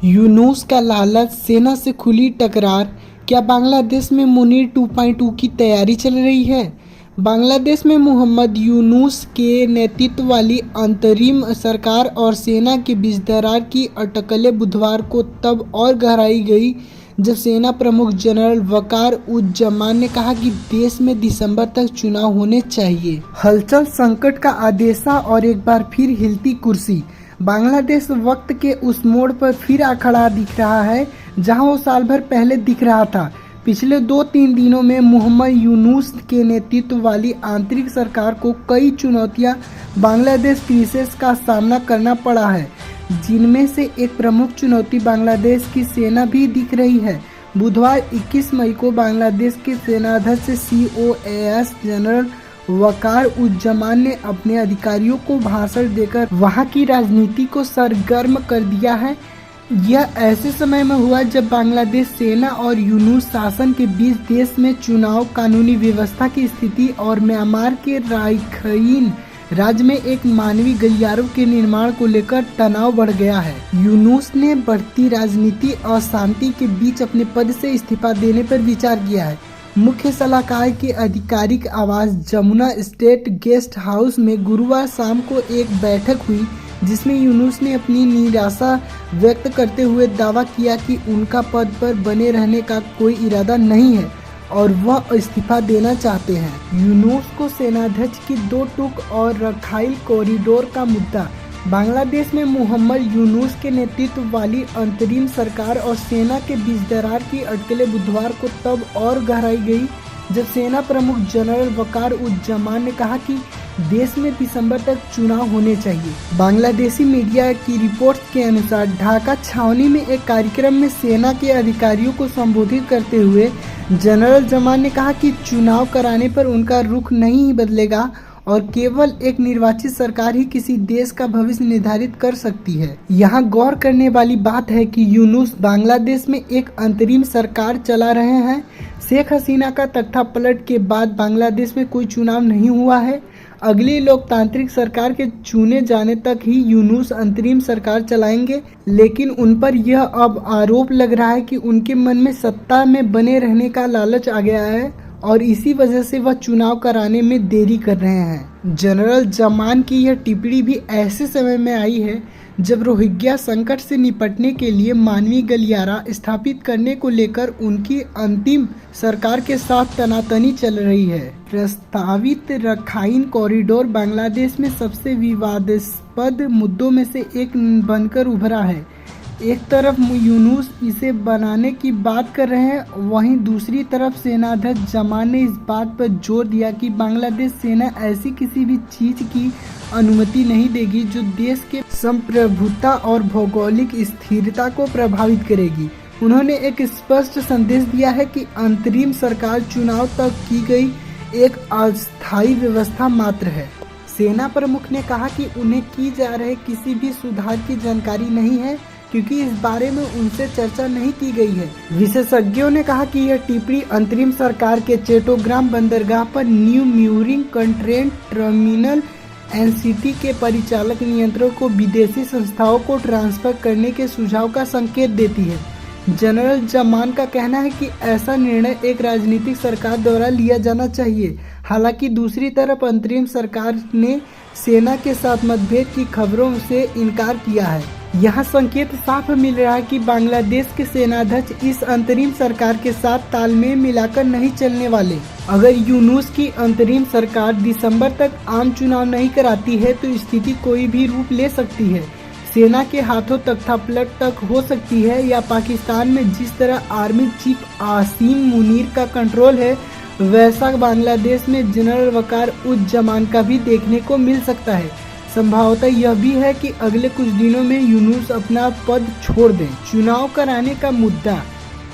यूनुस का लालच, सेना से खुली टकरार। क्या बांग्लादेश में मुनीर 2.0 की तैयारी चल रही है? बांग्लादेश में मोहम्मद यूनुस के नेतृत्व वाली अंतरिम सरकार और सेना के बीच दरार की अटकलें बुधवार को तब और गहराई गई जब सेना प्रमुख जनरल वकार उज़्ज़मान ने कहा कि देश में दिसंबर तक चुनाव होने चाहिए। हलचल, संकट का आदेशा और एक बार फिर हिलती कुर्सी। बांग्लादेश वक्त के उस मोड़ पर फिर आ खड़ा दिख रहा है जहां वो साल भर पहले दिख रहा था। पिछले 2-3 दिनों में मोहम्मद यूनुस के नेतृत्व वाली आंतरिक सरकार को कई चुनौतियां बांग्लादेश क्राइसिस का सामना करना पड़ा है, जिनमें से एक प्रमुख चुनौती बांग्लादेश की सेना भी दिख रही है। बुधवार 21 मई को बांग्लादेश के सेनाध्यक्ष COAS जनरल वकार उज़्ज़मान ने अपने अधिकारियों को भाषण देकर वहां की राजनीति को सरगर्म कर दिया है। यह ऐसे समय में हुआ जब बांग्लादेश सेना और यूनुस शासन के बीच देश में चुनाव, कानूनी व्यवस्था की स्थिति और म्यांमार के राखईन राज्य में एक मानवीय गलियारों के निर्माण को लेकर तनाव बढ़ गया है। यूनुस ने बढ़ती राजनीति और शांति के बीच अपने पद से इस्तीफा देने पर विचार किया है। मुख्य सलाहकार के आधिकारिक आवास जमुना स्टेट गेस्ट हाउस में गुरुवार शाम को एक बैठक हुई जिसमें यूनुस ने अपनी निराशा व्यक्त करते हुए दावा किया कि उनका पद पर बने रहने का कोई इरादा नहीं है और वह इस्तीफा देना चाहते हैं। यूनुस को सेनाध्यक्ष की 2 टूक और रखाइल कॉरिडोर का मुद्दा। बांग्लादेश में मोहम्मद यूनुस के नेतृत्व वाली अंतरिम सरकार और सेना के बीच दरार की अटकलें बुधवार को तब और गहराई गई जब सेना प्रमुख जनरल वकार उज़्ज़मान ने कहा कि देश में दिसंबर तक चुनाव होने चाहिए। बांग्लादेशी मीडिया की रिपोर्ट्स के अनुसार ढाका छावनी में एक कार्यक्रम में सेना के अधिकारियों को संबोधित करते हुए जनरल जमान ने कहा कि चुनाव कराने पर उनका रुख नहीं बदलेगा और केवल एक निर्वाचित सरकार ही किसी देश का भविष्य निर्धारित कर सकती है। यहाँ गौर करने वाली बात है कि यूनुस बांग्लादेश में एक अंतरिम सरकार चला रहे हैं। शेख हसीना का तख्तापलट के बाद बांग्लादेश में कोई चुनाव नहीं हुआ है। अगली लोकतांत्रिक सरकार के चुने जाने तक ही यूनुस अंतरिम सरकार चलाएंगे, लेकिन उन पर यह अब आरोप लग रहा है कि उनके मन में सत्ता में बने रहने का लालच आ गया है और इसी वजह से वह चुनाव कराने में देरी कर रहे हैं। जनरल जमान की यह टिप्पणी भी ऐसे समय में आई है जब रोहिंग्या संकट से निपटने के लिए मानवीय गलियारा स्थापित करने को लेकर उनकी अंतिम सरकार के साथ तनातनी चल रही है। प्रस्तावित रखाइन कॉरिडोर बांग्लादेश में सबसे विवादास्पद मुद्दों में से एक बनकर उभरा है। एक तरफ यूनुस इसे बनाने की बात कर रहे हैं, वहीं दूसरी तरफ सेनाध्यक्ष जमान ने इस बात पर जोर दिया कि बांग्लादेश सेना ऐसी किसी भी चीज की अनुमति नहीं देगी जो देश के संप्रभुता और भौगोलिक स्थिरता को प्रभावित करेगी। उन्होंने एक स्पष्ट संदेश दिया है कि अंतरिम सरकार चुनाव तक की गई एक अस्थायी व्यवस्था मात्र है। सेना प्रमुख ने कहा कि उन्हें की जा रहे किसी भी सुधार की जानकारी नहीं है क्योंकि इस बारे में उनसे चर्चा नहीं की गई है। विशेषज्ञों ने कहा कि यह टिप्पणी अंतरिम सरकार के चट्टोग्राम बंदरगाह पर न्यू म्यूरिंग कंटेनर टर्मिनल NCT के परिचालक नियंत्रण को विदेशी संस्थाओं को ट्रांसफर करने के सुझाव का संकेत देती है। जनरल जमान का कहना है कि ऐसा निर्णय एक राजनीतिक सरकार द्वारा लिया जाना चाहिए। हालांकि दूसरी तरफ अंतरिम सरकार ने सेना के साथ मतभेद की खबरों से इनकार किया है। यहाँ संकेत साफ मिल रहा है कि बांग्लादेश के सेनाध्यक्ष इस अंतरिम सरकार के साथ तालमेल मिलाकर नहीं चलने वाले। अगर यूनुस की अंतरिम सरकार दिसंबर तक आम चुनाव नहीं कराती है तो स्थिति कोई भी रूप ले सकती है। सेना के हाथों तख्तापलट तक हो सकती है या पाकिस्तान में जिस तरह आर्मी चीफ आसिम मुनीर का कंट्रोल है वैसा बांग्लादेश में जनरल वकार उज़्ज़मान का भी देखने को मिल सकता है। संभवतः यह भी है कि अगले कुछ दिनों में यूनुस अपना पद छोड़ दें। चुनाव कराने का मुद्दा।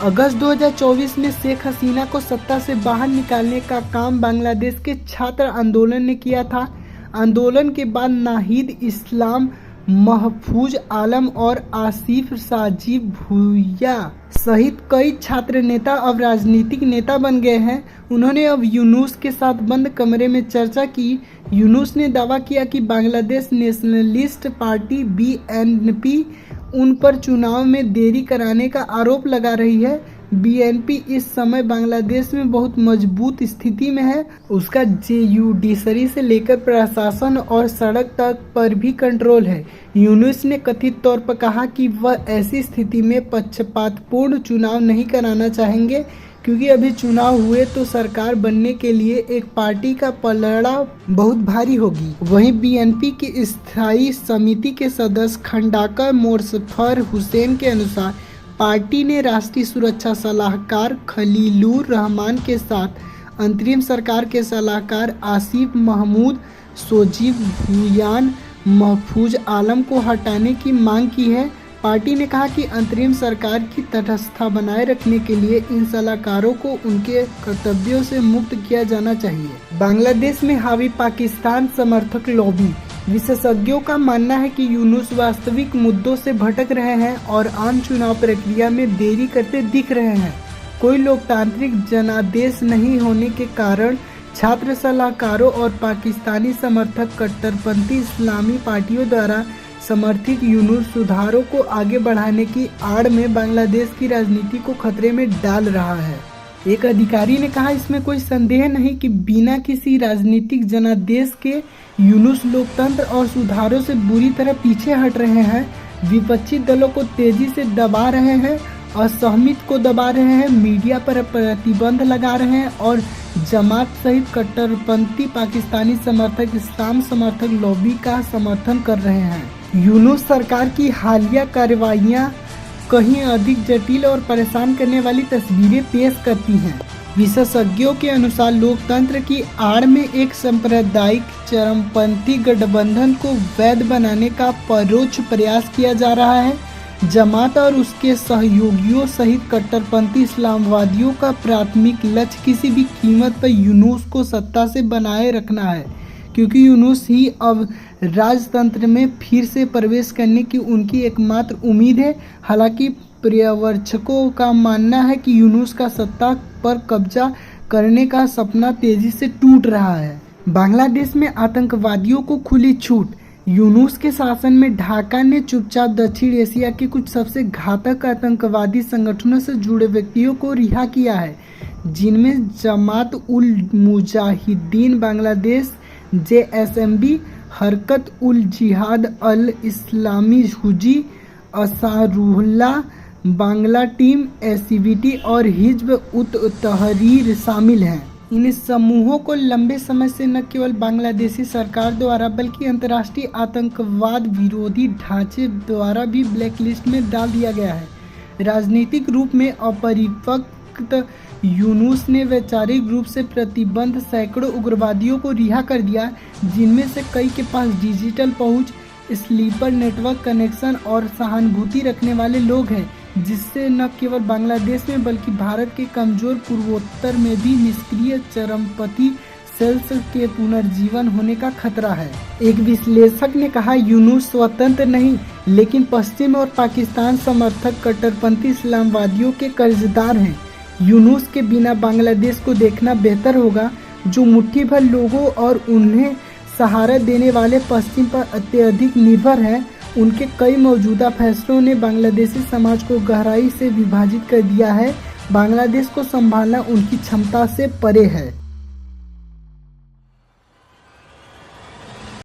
अगस्त 2024 में शेख हसीना को सत्ता से बाहर निकालने का काम बांग्लादेश के छात्र आंदोलन ने किया था। आंदोलन के बाद नाहिद इस्लाम महफूज आलम और आसिफ साजिब भुइया सहित कई छात्र नेता अब राजनीतिक नेता बन गए हैं। उन्होंने अब यूनुस के साथ बंद कमरे में चर्चा की। यूनुस ने दावा किया कि बांग्लादेश नेशनलिस्ट पार्टी बीएनपी उन पर चुनाव में देरी कराने का आरोप लगा रही है। बीएनपी इस समय बांग्लादेश में बहुत मजबूत स्थिति में है। उसका जुडिशरी से लेकर प्रशासन और सड़क तक पर भी कंट्रोल है। यूनुस ने कथित तौर पर कहा कि वह ऐसी स्थिति में पक्षपातपूर्ण चुनाव नहीं कराना चाहेंगे, क्योंकि अभी चुनाव हुए तो सरकार बनने के लिए एक पार्टी का पलड़ा बहुत भारी होगी। वहीं बीएनपी की स्थायी समिति के सदस्य खंडाकर मोर्सफर हुसैन के अनुसार पार्टी ने राष्ट्रीय सुरक्षा सलाहकार खलीलुर रहमान के साथ अंतरिम सरकार के सलाहकार आसिफ महमूद, सोजीब भुयान, महफूज आलम को हटाने की मांग की है। पार्टी ने कहा कि अंतरिम सरकार की तटस्थता बनाए रखने के लिए इन सलाहकारों को उनके कर्तव्यों से मुक्त किया जाना चाहिए। बांग्लादेश में हावी पाकिस्तान समर्थक लॉबी। विशेषज्ञों का मानना है कि यूनुस वास्तविक मुद्दों से भटक रहे हैं और आम चुनाव प्रक्रिया में देरी करते दिख रहे हैं। कोई लोकतांत्रिक जनादेश नहीं होने के कारण छात्र सलाहकारों और पाकिस्तानी समर्थक कट्टरपंथी इस्लामी पार्टियों द्वारा समर्थित यूनुस सुधारों को आगे बढ़ाने की आड़ में बांग्लादेश की राजनीति को खतरे में डाल रहा है। एक अधिकारी ने कहा, इसमें कोई संदेह नहीं कि बिना किसी राजनीतिक जनादेश के यूनुस लोकतंत्र और सुधारों से बुरी तरह पीछे हट रहे हैं। विपक्षी दलों को तेजी से दबा रहे हैं, असहमत को दबा रहे हैं, मीडिया पर प्रतिबंध लगा रहे हैं और जमात सहित कट्टरपंथी पाकिस्तानी समर्थक इस्लाम समर्थक लॉबी का समर्थन कर रहे हैं। यूनुस सरकार की हालिया कार्रवाइयां कहीं अधिक जटिल और परेशान करने वाली तस्वीरें पेश करती हैं। विशेषज्ञों के अनुसार लोकतंत्र की आड़ में एक सांप्रदायिक चरमपंथी गठबंधन को वैध बनाने का परोक्ष प्रयास किया जा रहा है। जमात और उसके सहयोगियों सहित कट्टरपंथी इस्लामवादियों का प्राथमिक लक्ष्य किसी भी कीमत पर यूनुस को सत्ता से बनाए रखना है, क्योंकि यूनुस ही अब राजतंत्र में फिर से प्रवेश करने की उनकी एकमात्र उम्मीद है। हालांकि पर्यवेक्षकों का मानना है कि यूनुस का सत्ता पर कब्जा करने का सपना तेजी से टूट रहा है। बांग्लादेश में आतंकवादियों को खुली छूट। यूनुस के शासन में ढाका ने चुपचाप दक्षिण एशिया के कुछ सबसे घातक आतंकवादी संगठनों से जुड़े व्यक्तियों को रिहा किया है, जिनमें जमात उल मुजाहिदीन बांग्लादेश JSMB, हरकत उल जिहाद अल इस्लामी हुजी, अंसारुल्लाह बांग्ला टीम SCVT और हिज्ब उत तहरीर शामिल हैं। इन समूहों को लंबे समय से न केवल बांग्लादेशी सरकार द्वारा बल्कि अंतर्राष्ट्रीय आतंकवाद विरोधी ढांचे द्वारा भी ब्लैकलिस्ट में डाल दिया गया है। राजनीतिक रूप में अपरिपक्व यूनुस ने वैचारिक रूप से प्रतिबंध सैकड़ों उग्रवादियों को रिहा कर दिया, जिनमें से कई के पास डिजिटल पहुंच, स्लीपर नेटवर्क कनेक्शन और सहानुभूति रखने वाले लोग हैं, जिससे न केवल बांग्लादेश में बल्कि भारत के कमजोर पूर्वोत्तर में भी निष्क्रिय चरमपंथी सेल्स के पुनर्जीवन होने का खतरा है। एक विश्लेषक ने कहा, यूनुस स्वतंत्र नहीं लेकिन पश्चिम और पाकिस्तान समर्थक कट्टरपंथी इस्लामवादियों के कर्जदार हैं। यूनुस के बिना बांग्लादेश को देखना बेहतर होगा, जो मुट्ठी भर लोगों और उन्हें सहारा देने वाले पश्चिम पर अत्यधिक निर्भर है। उनके कई मौजूदा फैसलों ने बांग्लादेशी समाज को गहराई से विभाजित कर दिया है। बांग्लादेश को संभालना उनकी क्षमता से परे है।